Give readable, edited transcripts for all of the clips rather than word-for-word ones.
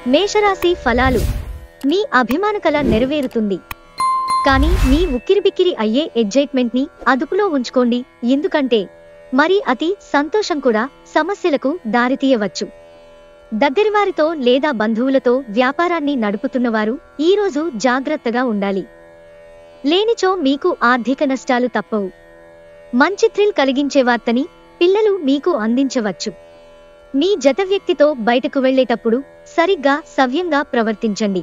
మేషరాశి ఫలాలు. మీ అభిమాన కల నెరవేరుతుంది. కానీ మీ ఉక్కిరిబిక్కిరి అయ్యే ఎగ్జైట్మెంట్ ని అదుపులో ఉంచుకోండి, ఎందుకంటే మరి అతి సంతోషం కూడా సమస్యలకు దారితీయవచ్చు. దగ్గరివారితో లేదా బంధువులతో వ్యాపారాన్ని నడుపుతున్నవారు ఈరోజు జాగ్రత్తగా ఉండాలి. లేనిచో మీకు ఆర్థిక నష్టాలు తప్పవు. మంచి థ్రిల్ కలిగించే వార్తని పిల్లలు మీకు అందించవచ్చు. మీ జత వ్యక్తితో బయటకు వెళ్లేటప్పుడు సరిగ్గా సవ్యంగా ప్రవర్తించండి.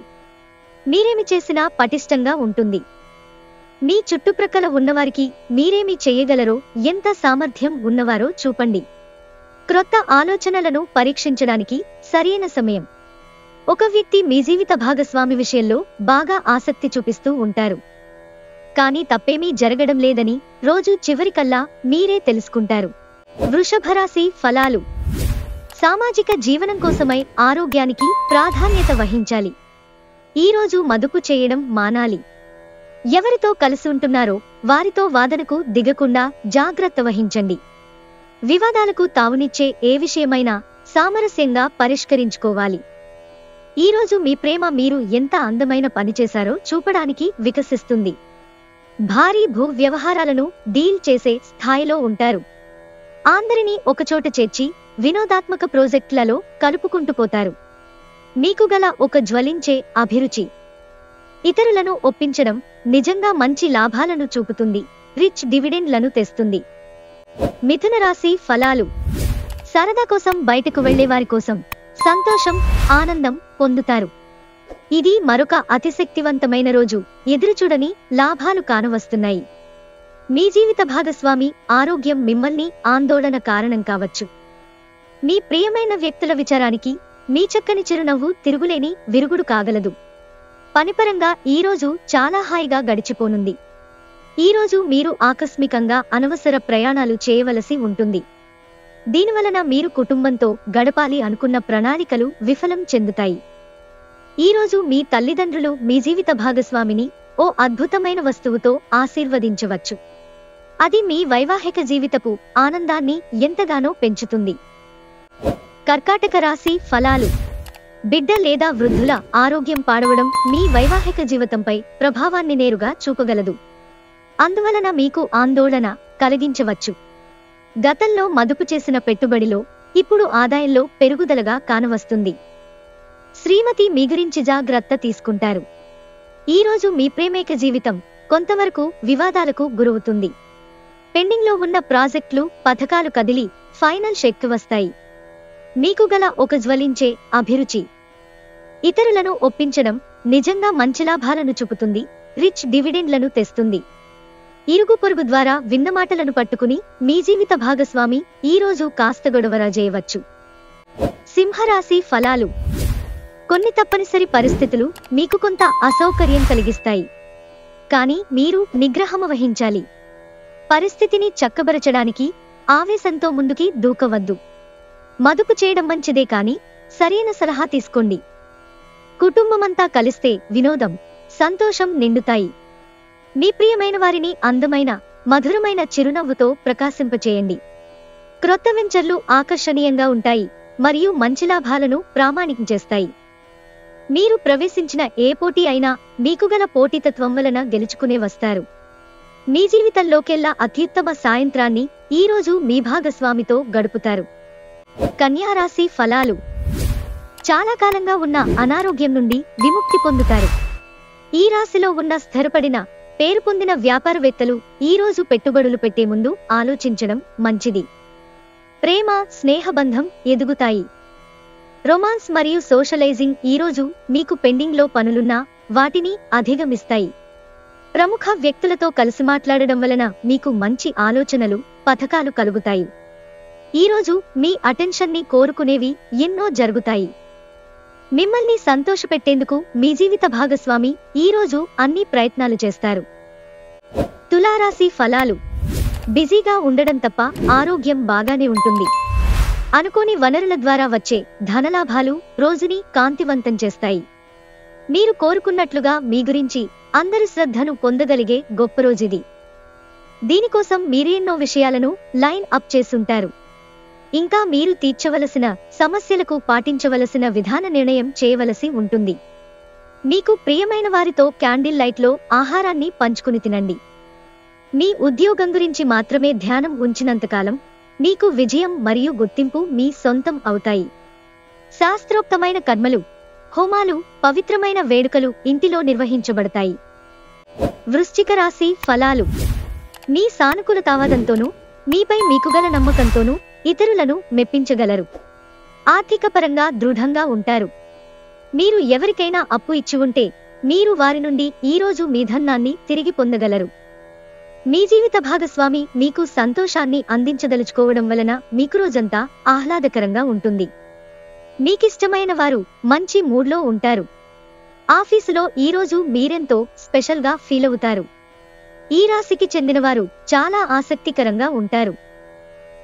మీరేమి చేసినా పటిష్టంగా ఉంటుంది. మీ చుట్టుప్రక్కల ఉన్నవారికి మీరేమి చేయగలరో, ఎంత సామర్థ్యం ఉన్నవారో చూపండి. క్రొత్త ఆలోచనలను పరీక్షించడానికి సరైన సమయం. ఒక వ్యక్తి మీ జీవిత భాగస్వామి విషయంలో బాగా ఆసక్తి చూపిస్తూ ఉంటారు. కానీ తప్పేమీ జరగడం లేదని రోజు చివరికల్లా మీరే తెలుసుకుంటారు. వృషభరాశి ఫలాలు. సామాజిక జీవనం కోసమై ఆరోగ్యానికి ప్రాధాన్యత వహించాలి. ఈరోజు మదుపు చేయడం మానాలి. ఎవరితో కలిసి ఉంటున్నారో వారితో వాదనకు దిగకుండా జాగ్రత్త వహించండి. వివాదాలకు తావునిచ్చే ఏ విషయమైనా సామరస్యంగా పరిష్కరించుకోవాలి. ఈరోజు మీ ప్రేమ మీరు ఎంత అందమైన పని చేశారో చూపడానికి వికసిస్తుంది. భారీ భూ వ్యవహారాలను డీల్ చేసే స్థాయిలో ఉంటారు. అందరినీ ఒకచోట చేర్చి వినోదాత్మక ప్రాజెక్టులలో కలుపుకుంటూ పోతారు. మీకు గల ఒక జ్వలించే అభిరుచి ఇతరులను ఒప్పించడం నిజంగా మంచి లాభాలను చూపుతుంది, రిచ్ డివిడెండ్లను తెస్తుంది. మిథున రాశి ఫలాలు. సరదా కోసం బయటకు వెళ్లేవారి కోసం సంతోషం, ఆనందం పొందుతారు. ఇది మరొక అతిశక్తివంతమైన రోజు. ఎదురుచూడని లాభాలు కానవస్తున్నాయి. మీ జీవిత భాగస్వామి ఆరోగ్యం మిమ్మల్ని ఆందోళన కారణం కావచ్చు. మీ ప్రియమైన వ్యక్తుల విచారానికి మీ చక్కని చిరునవ్వు తిరుగులేని విరుగుడు కాగలదు. పనిపరంగా ఈరోజు చాలా హాయిగా గడిచిపోనుంది. ఈరోజు మీరు ఆకస్మికంగా అనవసర ప్రయాణాలు చేయవలసి ఉంటుంది. దీనివలన మీరు కుటుంబంతో గడపాలి అనుకున్న ప్రణాళికలు విఫలం చెందుతాయి. ఈరోజు మీ తల్లిదండ్రులు మీ జీవిత భాగస్వామిని ఓ అద్భుతమైన వస్తువుతో ఆశీర్వదించవచ్చు. అది మీ వైవాహిక జీవితపు ఆనందాన్ని ఎంతగానో పెంచుతుంది. కర్కాటక రాశి ఫలాలు. బిడ్డ లేదా వృద్ధుల ఆరోగ్యం పాడవడం మీ వైవాహిక జీవితంపై ప్రభావాన్ని నేరుగా చూపగలదు. అందువలన మీకు ఆందోళన కలిగించవచ్చు. గతంలో మదుపు చేసిన పెట్టుబడిలో ఇప్పుడు ఆదాయంలో పెరుగుదలగా కానవస్తుంది. శ్రీమతి మీ గురించి జాగ్రత్త తీసుకుంటారు. ఈరోజు మీ ప్రేమైక జీవితం కొంతవరకు వివాదాలకు గురవుతుంది. పెండింగ్లో ఉన్న ప్రాజెక్టులు, పథకాలు కదిలి ఫైనల్ షెక్ వస్తాయి. మీకు గల ఒక జ్వలించే అభిరుచి ఇతరులను ఒప్పించడం నిజంగా మంచి లాభాలను చూపుతుంది, రిచ్ డివిడెండ్లను తెస్తుంది. ఇరుగు పొరుగు ద్వారా విన్న మాటలను పట్టుకుని మీ జీవిత భాగస్వామి ఈరోజు కాస్త గొడవరా చేయవచ్చు. సింహరాశి ఫలాలు. కొన్ని తప్పనిసరి పరిస్థితులు మీకు కొంత అసౌకర్యం కలిగిస్తాయి. కానీ మీరు నిగ్రహం వహించాలి. పరిస్థితిని చక్కబరచడానికి ఆవేశంతో ముందుకి దూకవద్దు. మదుపు చేయడం మంచిదే, కానీ సరైన సలహా తీసుకోండి. కుటుంబమంతా కలిస్తే వినోదం, సంతోషం నిండుతాయి. మీ ప్రియమైన వారిని అందమైన, మధురమైన చిరునవ్వుతో ప్రకాశింపచేయండి. క్రొత్త వెంచర్లు ఆకర్షణీయంగా ఉంటాయి మరియు మంచి లాభాలను ప్రామాణికం చేస్తాయి. మీరు ప్రవేశించిన ఏ పోటీ అయినా మీకు గల పోటీతత్వం వలన గెలుచుకునే వస్తారు. మీ జీవితంలోకెల్లా అత్యుత్తమ సాయంత్రాన్ని ఈరోజు మీ భాగస్వామితో గడుపుతారు. కన్యా రాశి ఫలాలు. చాలా కాలంగా ఉన్న అనారోగ్యం నుండి విముక్తి పొందుతారు. ఈ రాశిలో ఉన్న స్థిరపడిన, పేరు పొందిన వ్యాపారవేత్తలు ఈరోజు పెట్టుబడులు పెట్టే ముందు ఆలోచించడం మంచిది. ప్రేమ, స్నేహబంధం ఎదుగుతాయి. రొమాన్స్ మరియు సోషలైజింగ్ ఈరోజు మీకు పెండింగ్లో పనులున్నా వాటిని అధిగమిస్తాయి. ప్రముఖ వ్యక్తులతో కలిసి మాట్లాడడం వలన మీకు మంచి ఆలోచనలు, పథకాలు కలుగుతాయి. ఈరోజు మీ అటెన్షన్ని కోరుకునేవి ఎన్నో జరుగుతాయి. మిమ్మల్ని సంతోషపెట్టేందుకు మీ జీవిత భాగస్వామి ఈరోజు అన్ని ప్రయత్నాలు చేస్తారు. తులారాశి ఫలాలు. బిజీగా ఉండడం తప్ప ఆరోగ్యం బాగానే ఉంటుంది. అనుకోని వనరుల ద్వారా వచ్చే ధనలాభాలు రోజుని కాంతివంతం చేస్తాయి. మీరు కోరుకున్నట్లుగా మీ గురించి అందరి శ్రద్ధను పొందగలిగే గొప్ప రోజుది. దీనికోసం మీరెన్నో విషయాలను లైన్ అప్ చేసుంటారు. ఇంకా మీరు తీర్చవలసిన సమస్యలకు పాటించవలసిన విధాన నిర్ణయం చేయవలసి ఉంటుంది. మీకు ప్రియమైన వారితో క్యాండిల్ లైట్లో ఆహారాన్ని పంచుకుని తినండి. మీ ఉద్యోగం గురించి మాత్రమే ధ్యానం ఉంచినంతకాలం మీకు విజయం మరియు గుర్తింపు మీ సొంతం అవుతాయి. శాస్త్రోక్తమైన కర్మలు, హోమాలు, పవిత్రమైన వేడుకలు ఇంటిలో నిర్వహించబడతాయి. వృశ్చిక రాశి ఫలాలు. మీ సానుకూలతావాదంతోనూ మీపై మీకుగల నమ్మకంతోనూ ఇతరులను మెప్పించగలరు. ఆర్థిక పరంగా దృఢంగా ఉంటారు. మీరు ఎవరికైనా అప్పు ఇచ్చి ఉంటే మీరు వారి నుండి ఈరోజు మీ ధనాన్ని తిరిగి పొందగలరు. మీ జీవిత భాగస్వామి మీకు సంతోషాన్ని అందించదలుచుకోవడం వలన మీకు రోజంతా ఆహ్లాదకరంగా ఉంటుంది. మీకిష్టమైన వారు మంచి మూడ్లో ఉంటారు. ఆఫీసులో ఈరోజు మీరెంతో స్పెషల్గా ఫీల్ అవుతారు. ఈ రాశికి చెందినవారు చాలా ఆసక్తికరంగా ఉంటారు.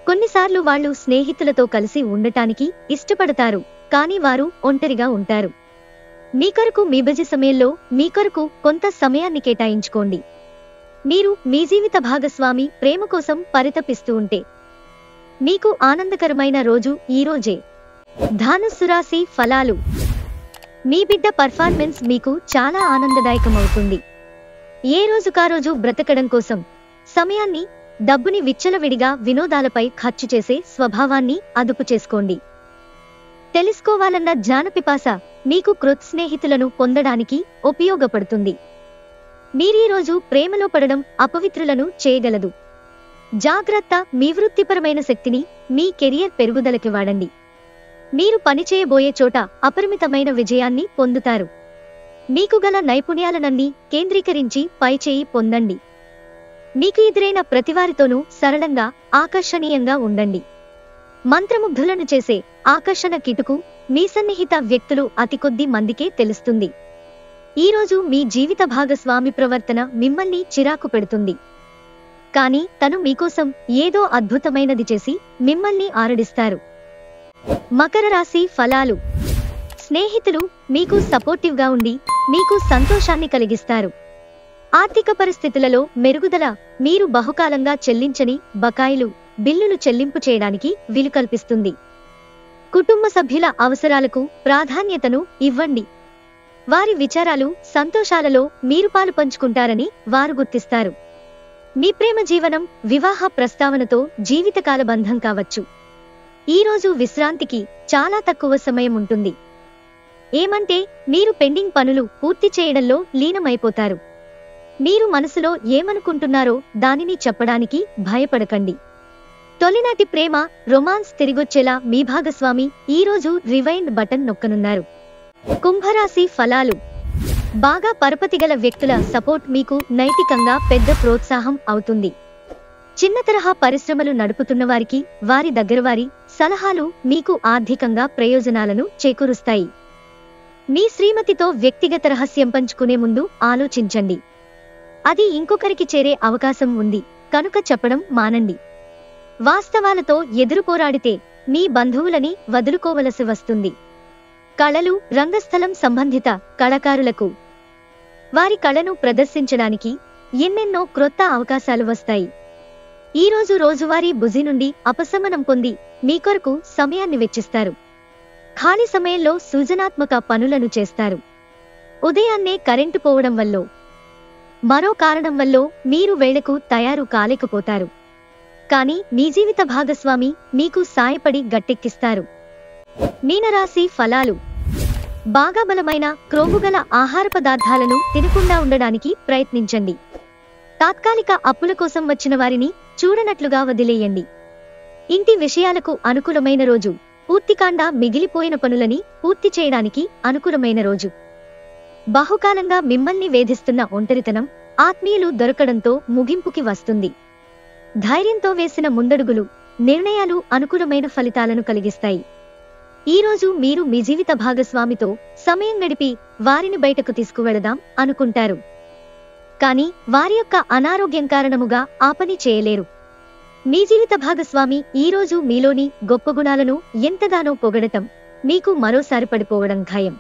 కొన్నిసార్లు వాళ్ళు స్నేహితులతో కలిసి ఉండటానికి ఇష్టపడతారు, కానీ వారు ఒంటరిగా ఉంటారు. మీ కొరకు మీ బిజీ సమయంలో మీ కొరకు కొంత సమయాన్ని కేటాయించుకోండి. మీరు మీ జీవిత భాగస్వామి ప్రేమ కోసం పరితపిస్తూ ఉంటే మీకు ఆనందకరమైన రోజు ఈరోజే. ధనుస్సు రాశి ఫలాలు. మీ బిడ్డ పర్ఫార్మెన్స్ మీకు చాలా ఆనందదాయకమవుతుంది. ఏ రోజుకారోజు బ్రతకడం కోసం సమయాన్ని, డబ్బుని విచ్చలవిడిగా వినోదాలపై ఖర్చు చేసే స్వభావాన్ని అదుపు చేసుకోండి. తెలుసుకోవాలన్న జ్ఞానపిపాస మీకు క్రొత్త స్నేహితులను పొందడానికి ఉపయోగపడుతుంది. మీరీరోజు ప్రేమలో పడడం అపవిత్రులను చేయగలదు. జాగ్రత్త. మీ వృత్తిపరమైన శక్తిని మీ కెరియర్ పెరుగుదలకి వాడండి. మీరు పనిచేయబోయే చోట అపరిమితమైన విజయాన్ని పొందుతారు. మీకు గల నైపుణ్యాలనన్నీ కేంద్రీకరించి పైచేయి పొందండి. మీకు ఎదురైన ప్రతివారితోనూ సరళంగా, ఆకర్షణీయంగా ఉండండి. మంత్రముగ్ధులను చేసే ఆకర్షణ కిటుకు మీ సన్నిహిత వ్యక్తులు అతి కొద్ది మందికే తెలుస్తుంది. ఈరోజు మీ జీవిత భాగస్వామి ప్రవర్తన మిమ్మల్ని చిరాకు పెడుతుంది, కానీ తను మీకోసం ఏదో అద్భుతమైనది చేసి మిమ్మల్ని ఆరడిస్తారు. మకర రాశి ఫలాలు. స్నేహితులు మీకు సపోర్టివ్గా ఉండి మీకు సంతోషాన్ని కలిగిస్తారు. ఆర్థిక పరిస్థితులలో మెరుగుదల. మీరు బహుకాలంగా చెల్లించని బకాయిలు, బిల్లులు చెల్లింపు చేయడానికి వీలు కల్పిస్తుంది. కుటుంబ సభ్యుల అవసరాలకు ప్రాధాన్యతను ఇవ్వండి. వారి విచారాలు, సంతోషాలలో మీరు పాలు పంచుకుంటారని వారు గుర్తిస్తారు. మీ ప్రేమ జీవనం వివాహ ప్రస్తావనతో జీవితకాల బంధం కావచ్చు. ఈరోజు విశ్రాంతికి చాలా తక్కువ సమయం ఉంటుంది. ఏమంటే మీరు పెండింగ్ పనులు పూర్తి చేయడంలో లీనమైపోతారు. మీరు మనసులో ఏమనుకుంటున్నారో దానిని చెప్పడానికి భయపడకండి. తొలినాటి ప్రేమ, రొమాన్స్ తిరిగొచ్చేలా మీ భాగస్వామి ఈరోజు రివైండ్ బటన్ నొక్కనున్నారు. కుంభరాశి ఫలాలు. బాగా పరపతిగల వ్యక్తుల సపోర్ట్ మీకు నైతికంగా పెద్ద ప్రోత్సాహం అవుతుంది. చిన్న తరహా పరిశ్రమలు నడుపుతున్న వారికి వారి దగ్గరవారి సలహాలు మీకు ఆర్థికంగా ప్రయోజనాలను చేకూరుస్తాయి. మీ శ్రీమతితో వ్యక్తిగత రహస్యం పంచుకునే ముందు ఆలోచించండి. అది ఇంకొకరికి చేరే అవకాశం ఉంది కనుక చెప్పడం మానండి. వాస్తవాలతో ఎదురుపోరాడితే మీ బంధువులని వదులుకోవలసి వస్తుంది. కళలు, రంగస్థలం సంబంధిత కళాకారులకు వారి కళను ప్రదర్శించడానికి ఎన్నెన్నో క్రొత్త అవకాశాలు వస్తాయి. ఈరోజు రోజువారీ బుజీ నుండి అపశమనం పొంది మీ కొరకు సమయాన్ని వెచ్చిస్తారు. ఖాళీ సమయంలో సృజనాత్మక పనులను చేస్తారు. ఉదయాన్నే కరెంటు పోవడం వల్లో మరో కారణం వల్లో మీరు వేళకు తయారు కాలేకపోతారు, కానీ మీ జీవిత భాగస్వామి మీకు సాయపడి గట్టెక్కిస్తారు. మీనరాశి ఫలాలు. బాగా బలమైన క్రొవ్వుగల ఆహార పదార్థాలను తినకుండా ఉండడానికి ప్రయత్నించండి. తాత్కాలిక అప్పుల కోసం వచ్చిన వారిని చూడనట్లుగా వదిలేయండి. ఇంటి విషయాలకు అనుకూలమైన రోజు. పూర్తికాండా మిగిలిపోయిన పనులని పూర్తి చేయడానికి అనుకూలమైన రోజు. బహుకాలంగా మిమ్మల్ని వేధిస్తున్న ఒంటరితనం ఆత్మీయులు దొరకడంతో ముగింపుకి వస్తుంది. ధైర్యంతో వేసిన ముందడుగులు, నిర్ణయాలు అనుకూలమైన ఫలితాలను కలిగిస్తాయి. ఈరోజు మీరు మీ జీవిత భాగస్వామితో సమయం గడిపి వారిని బయటకు తీసుకువెళదాం అనుకుంటారు, కానీ వారి యొక్క అనారోగ్యం కారణముగా ఆ పని చేయలేరు. మీ జీవిత భాగస్వామి ఈరోజు మీలోని గొప్ప గుణాలను ఎంతగానో పొగడటం మీకు మరోసారి పడిపోవడం ఖాయం.